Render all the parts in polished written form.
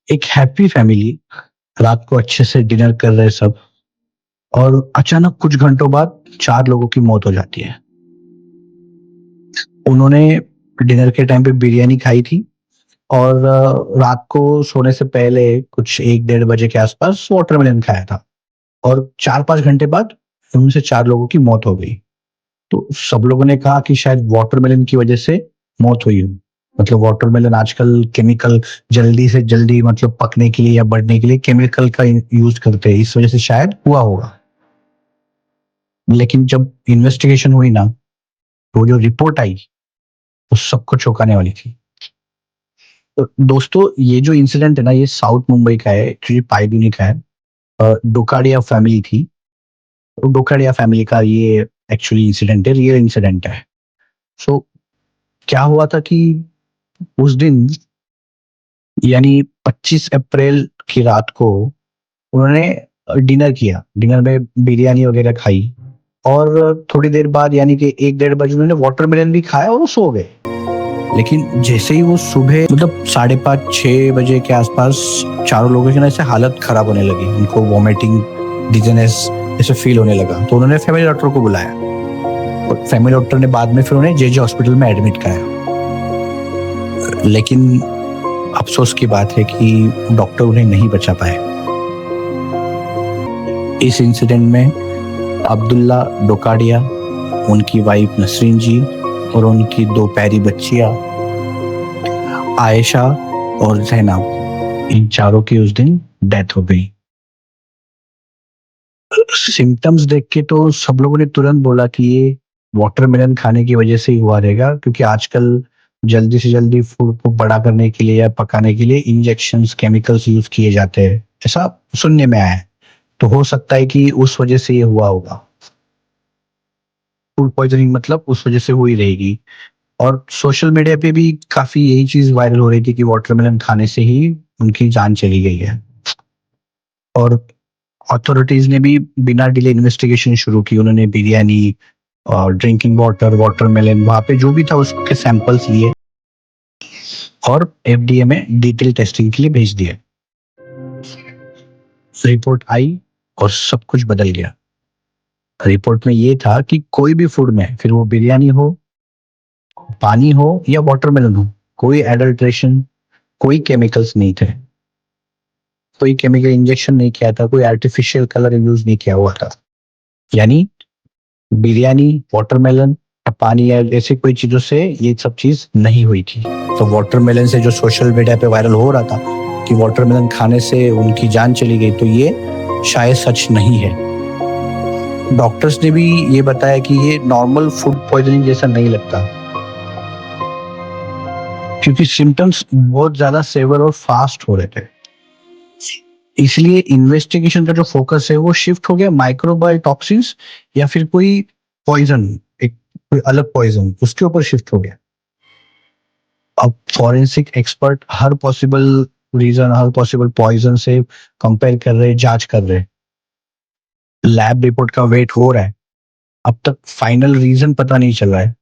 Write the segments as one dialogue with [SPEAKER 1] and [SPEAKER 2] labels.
[SPEAKER 1] एक happy family रात को अच्छे से डिनर कर रहे सब और अचानक कुछ घंटों बाद 4 लोगों की मौत हो जाती है। उन्होंने डिनर के टाइम पे बिरयानी खाई थी और रात को सोने से पहले कुछ 1 डेढ़ बजे के आसपास वाटरमेलन खाया था और 4-5 घंटे बाद उनमें से 4 लोगों की मौत हो गई। तो सब लोगों ने कहा कि शायद वाटरमेलन की वजह से मौत हुई हो। मतलब वाटरमेलन आजकल केमिकल जल्दी से जल्दी मतलब पकने के लिए या बढ़ने के लिए केमिकल का यूज़ करते हैं, इस वजह से शायद हुआ होगा। लेकिन जब इन्वेस्टिगेशन हुई ना, तो जो रिपोर्ट आई, वो सबको चौंकाने वाली थी। तो दोस्तों, ये जो इंसिडेंट है ना, ये साउथ मुंबई का है, एक्चुअली पाइडुनी का है। डोकाडिया फैमिली थी। तो डोकाडिया फैमिली का ये एक्चुअली इंसिडेंट है, रियल इंसिडेंट है। सो क्या हुआ था कि उस दिन यानी 25 अप्रैल की रात को उन्होंने डिनर किया। डिनर में बिरयानी वगैरह खाई और थोड़ी देर बाद यानी कि 1 डेढ़ बजे उन्होंने वाटरमेलन भी खाया और वो सो गए। लेकिन जैसे ही वो सुबह मतलब 5:30 6 बजे के आसपास चारों लोगों की ना ऐसे हालत खराब होने लगी। उनको वॉमिटिंग, डिजीनेस ऐसे फील होने लगा। तो उन्होंने फैमिली डॉक्टर को बुलाया और फैमिली डॉक्टर ने बाद में फिर उन्हें जेजे हॉस्पिटल में एडमिट कराया। लेकिन अफ़सोस की बात है कि डॉक्टर उन्हें नहीं बचा पाए। इस इंसिडेंट में अब्दुल्ला डोकाडिया, उनकी वाइफ नसरीन जी और उनकी 2 प्यारी बच्चियाँ आयशा और ज़ैनब, इन चारों की उस दिन डेथ हो गई। सिम्पटम्स देख के तो सब लोगों ने तुरंत बोला कि ये वाटरमेलन खाने की वजह से ही हुआ रहेगा, क्योंकि आजकल जल्दी से जल्दी फूड को बड़ा करने के लिए या पकाने के लिए इंजेक्शंस, केमिकल्स यूज़ किए जाते हैं, ऐसा सुनने में आया है। तो हो सकता है कि उस वजह से ये हुआ होगा। फूड पॉइज़निंग मतलब उस वजह से हुई रहेगी। और सोशल मीडिया पे भी काफ़ी यही चीज़ वायरल हो रही थी कि वाटरमेलन खाने से ही उनकी जान चली गई है। और अथॉरिटीज़ ने भी बिना डिले इन्वेस्टिगेशन शुरू की। उन्होंने बिरयानी और ड्रिंकिंग वाटर, वाटरमेलन वहाँ पे जो भी था उसके सैंपल्स लिए और एफडीए में डिटेल टेस्टिंग के लिए भेज दिए। रिपोर्ट आई और सब कुछ बदल गया। रिपोर्ट में ये था कि कोई भी फूड में, फिर वो बिरयानी हो, पानी हो या वाटरमेलन हो, कोई एडल्ट्रेशन, कोई केमिकल्स नहीं थे। कोई केमिकल इंजेक्शन नहीं किया था, कोई आर्टिफिशियल कलर यूज़ नहीं किया हुआ था। यानी बिरयानी, वाटरमेलन, पानी या ऐसी कोई चीज़ों से ये सब चीज़ नहीं हुई थी। तो वाटरमेलन से जो सोशल मीडिया पे वायरल हो रहा था कि वाटरमेलन खाने से उनकी जान चली गई, तो ये शायद सच नहीं है। डॉक्टर्स ने भी ये बताया कि ये नॉर्मल फूड पॉइज़निंग जैसा नहीं लगता, क्योंकि सिम्पटम्स बहुत ज़्यादा सेवर और फास्ट हो रहे थे। इसलिए इन्वेस्टिगेशन का जो फोकस है वो शिफ्ट हो गया माइक्रोबायल टॉक्सिन्स या फिर कोई पॉइज़न, एक कोई अलग पॉइज़न उसके ऊपर शिफ्ट हो गया। अब फॉरेंसिक एक्सपर्ट हर पॉसिबल रीज़न, हर पॉसिबल पॉइज़न से कंपेयर कर रहे हैं, जाँच कर रहे हैं। लैब रिपोर्ट का वेट हो रहा है। अब तक फाइनल रीज़न पता नहीं चल रहा है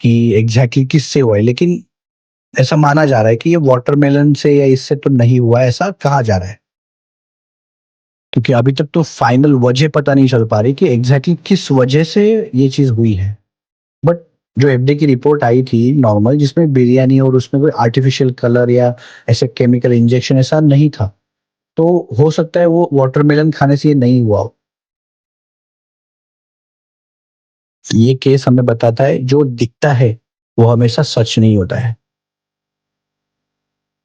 [SPEAKER 1] कि एग्ज़ैक्टली किससे हुआ है, लेकिन ऐसा माना जा रहा है कि ये वाटरमेलन से या इससे तो नहीं हुआ है, ऐसा कहा जा रहा है। क्योंकि अभी तक तो फाइनल वजह पता नहीं चल पा रही कि एग्ज़ैक्टली किस वजह से ये चीज़ हुई है। बट जो एफडीए की रिपोर्ट आई थी नॉर्मल, जिसमें बिरयानी और उसमें कोई आर्टिफिशियल कलर या ऐसे केमिकल इंजेक्शन ऐसा नहीं था। तो हो सकता है वो वाटरमेलन खाने से ये नहीं हुआ हो। ये केस हमें बताता है जो दिखता है वो हमेशा सच नहीं होता है।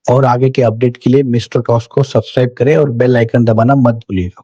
[SPEAKER 1] और आगे के अपडेट के लिए मिस्टर टॉस को सब्सक्राइब करें और बेल आइकन दबाना मत भूलिएगा।